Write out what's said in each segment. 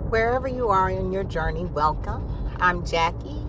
Wherever you are in your journey, welcome. I'm Jacqui,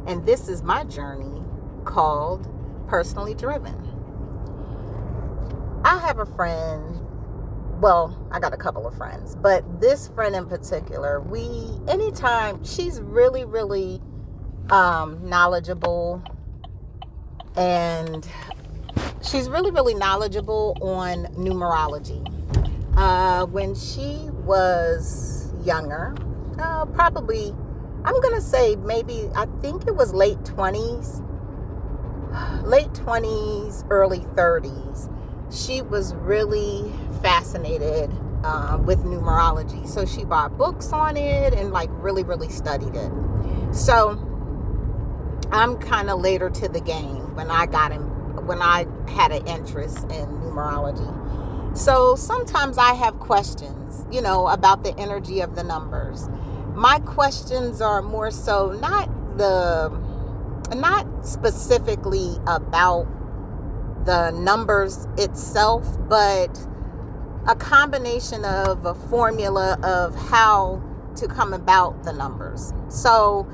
and this is my journey called Personally Driven. I have a friend, I got a couple of friends, but this friend in particular, anytime she's really knowledgeable, and she's really knowledgeable on numerology. When she was younger, probably, I'm going to say maybe, I think it was late 20s, early 30s. She was really fascinated with numerology. So she bought books on it and really studied it. So I'm kind of later to the game when I had an interest in numerology. So sometimes I have questions, about the energy of the numbers. My questions are more so not specifically about the numbers itself, but a combination of a formula of how to come about the numbers. So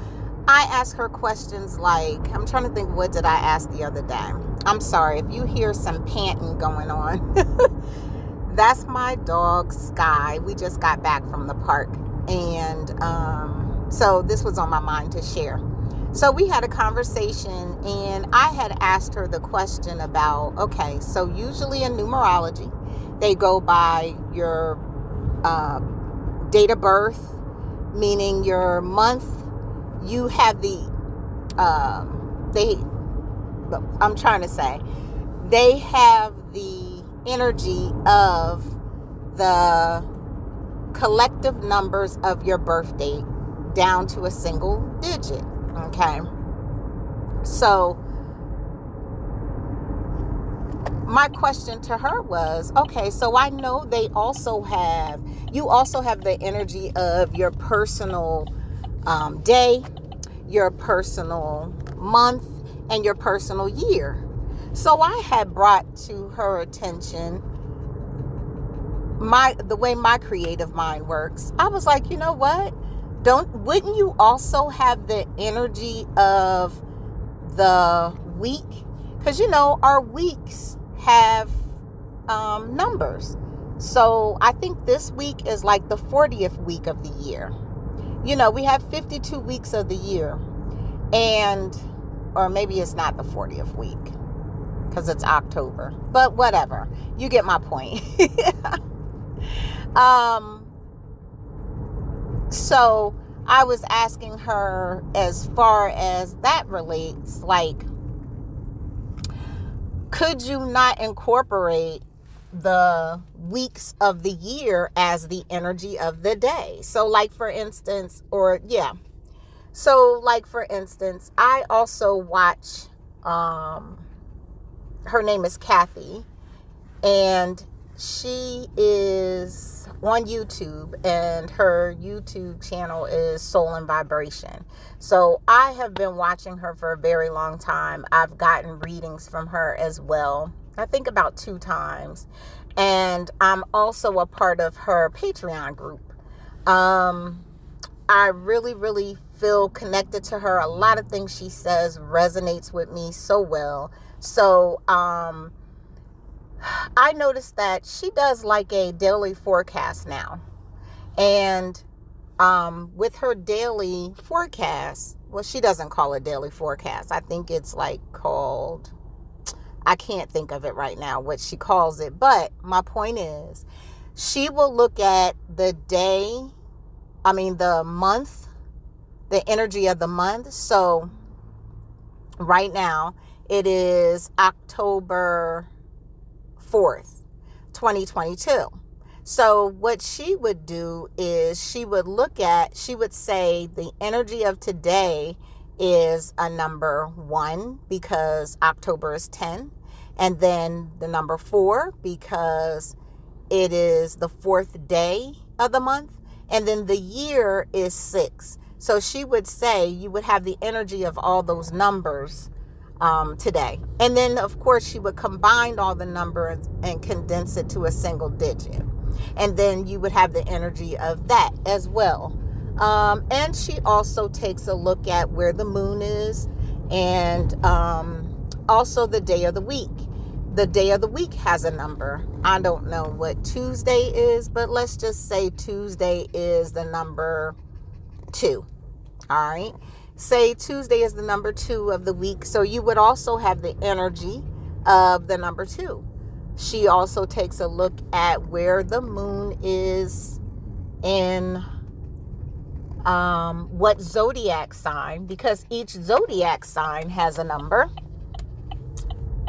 I ask her questions like, I'm trying to think, what did I ask the other day? I'm sorry if you hear some panting going on. That's my dog, Sky. We just got back from the park. And so this was on my mind to share. So we had a conversation, and I had asked her the question about, okay, so usually in numerology, they go by your date of birth, meaning your month. You have they have the energy of the collective numbers of your birth date down to a single digit. Okay. So my question to her was, okay, so I know you also have the energy of your personal day, your personal month, and your personal year. So I had brought to her attention the way my creative mind works. I was like, you know what? Wouldn't you also have the energy of the week? Because our weeks have numbers. So I think this week is like the 40th week of the year. We have 52 weeks of the year, or maybe it's not the 40th week because it's October, but whatever. You get my point. So I was asking her, as far as that relates, could you not incorporate the weeks of the year as the energy of the day? So for instance, I also watch, her name is Kathy, and she is on YouTube, and her YouTube channel is Soul and Vibration. So I have been watching her for a very long time. I've gotten readings from her as well, I think about 2 times. And I'm also a part of her Patreon group. I really feel connected to her. A lot of things she says resonates with me so well. So I noticed that she does a daily forecast now. And with her daily forecast, she doesn't call it daily forecast. I think it's called, I can't think of it right now, what she calls it. But my point is, she will look at the month, the energy of the month. So right now it is October 4th, 2022. So what she would do is she would say the energy of today is a number 1 because October is 10, and then the number 4 because it is the 4th day of the month, and then the year is 6. So she would say you would have the energy of all those numbers today. And then, of course, she would combine all the numbers and condense it to a single digit. And then you would have the energy of that as well. And she also takes a look at where the moon is, and also the day of the week. The day of the week has a number. I don't know what Tuesday is, but let's just say Tuesday is the number 2. All right. Say Tuesday is the number 2 of the week. So you would also have the energy of the number 2. She also takes a look at where the moon is in what zodiac sign, because each zodiac sign has a number.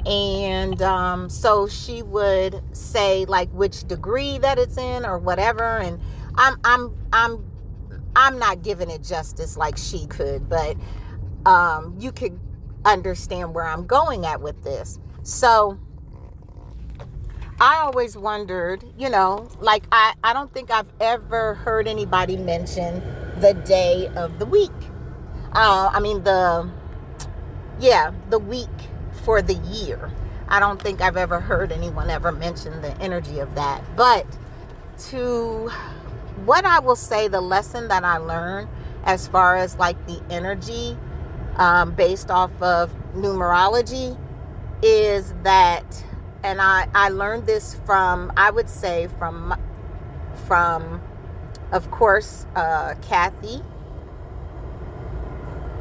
And so she would say like which degree that it's in or whatever. And I'm not giving it justice like she could, but you could understand where I'm going at with this. So I always wondered, like I don't think I've ever heard anybody mention the day of the week. The week for the year. I don't think I've ever heard anyone ever mention the energy of that. But to what I will say, the lesson that I learned as far as like the energy based off of numerology is that, and I learned this from, I would say from of course, Kathy.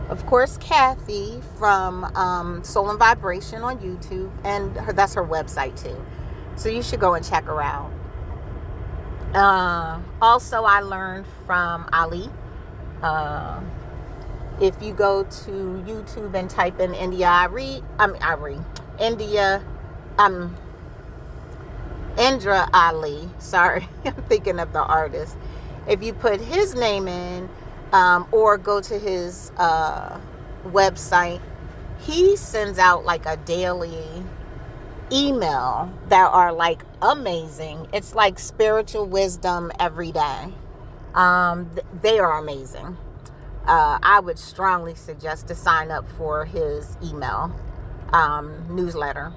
Of course, Kathy from Soul and Vibration on YouTube, and that's her website too. So you should go and check her out. Also, I learned from Ali. If you go to YouTube and type in Indra Ali. Sorry, I'm thinking of the artist. If you put his name in, or go to his website, he sends out like a daily email that are like amazing. It's like spiritual wisdom every day. They are amazing. I would strongly suggest to sign up for his email newsletter,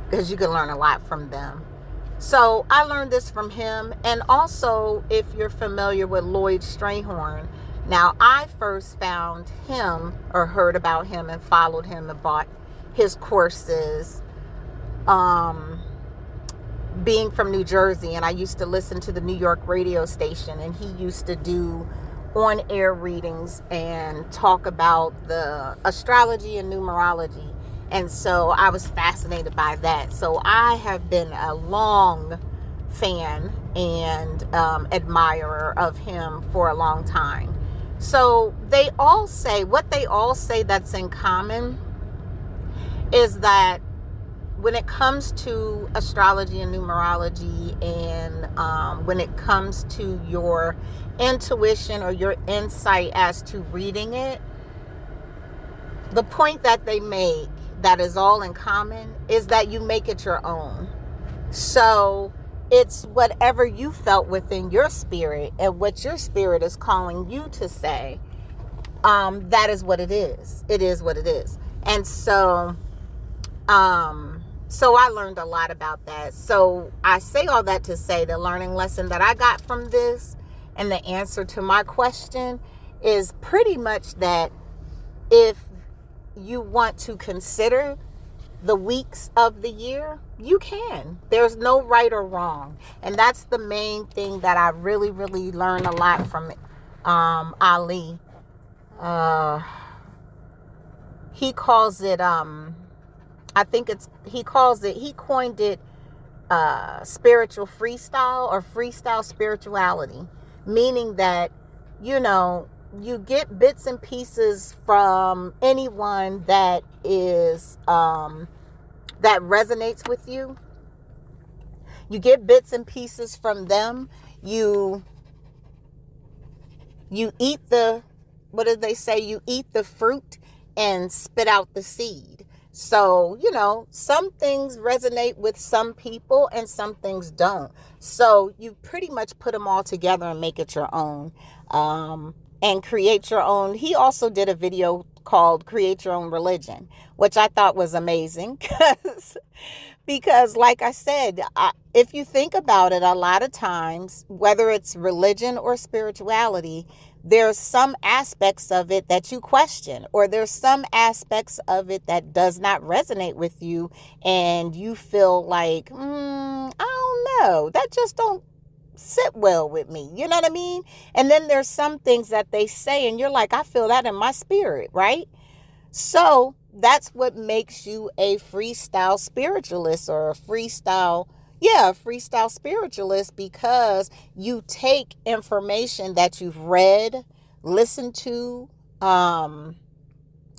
because you can learn a lot from them. So I learned this from him. And also, if you're familiar with Lloyd Strayhorn, now I first found him or heard about him and followed him and bought his courses being from New Jersey. And I used to listen to the New York radio station, and he used to do on-air readings and talk about the astrology and numerology. And so I was fascinated by that. So I have been a long fan and admirer of him for a long time. So what they all say that's in common is that when it comes to astrology and numerology, and when it comes to your intuition or your insight as to reading it, the point that they make that is all in common is that you make it your own. So it's whatever you felt within your spirit and what your spirit is calling you to say. That is what it is. It is what it is. And so I learned a lot about that. So I say all that to say the learning lesson that I got from this and the answer to my question is pretty much that if you want to consider the weeks of the year, you can. There's no right or wrong. And that's the main thing that I really, really learned a lot from Ali. He calls it, he coined it spiritual freestyle or freestyle spirituality, meaning that, you get bits and pieces from anyone that is that resonates with you. You get bits and pieces from them. You eat what did they say? You eat the fruit and spit out the seed. So, some things resonate with some people and some things don't. So you pretty much put them all together and make it your own. and create your own. He also did a video called Create Your Own Religion, which I thought was amazing because like I said, if you think about it, a lot of times, whether it's religion or spirituality, there's some aspects of it that you question, or there's some aspects of it that does not resonate with you, and you feel like, I don't know, that just don't sit well with me. You know what I mean? And then there's some things that they say, and you're like, I feel that in my spirit, right? So that's what makes you a freestyle spiritualist, or a freestyle spiritualist, because you take information that you've read, listened to,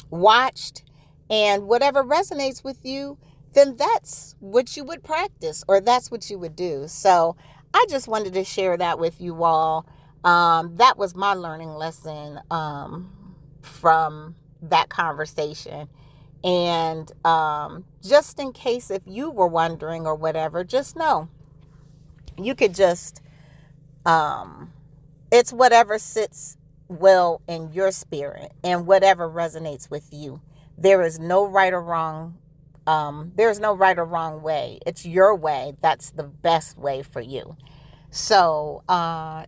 watched, and whatever resonates with you, then that's what you would practice, or that's what you would do. So I just wanted to share that with you all. That was my learning lesson from that conversation. And just in case if you were wondering or whatever, just know you could just, it's whatever sits well in your spirit and whatever resonates with you. There is no right or wrong. There's no right or wrong way. It's your way. That's the best way for you. So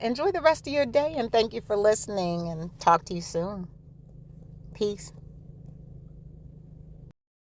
enjoy the rest of your day, and thank you for listening, and talk to you soon. Peace.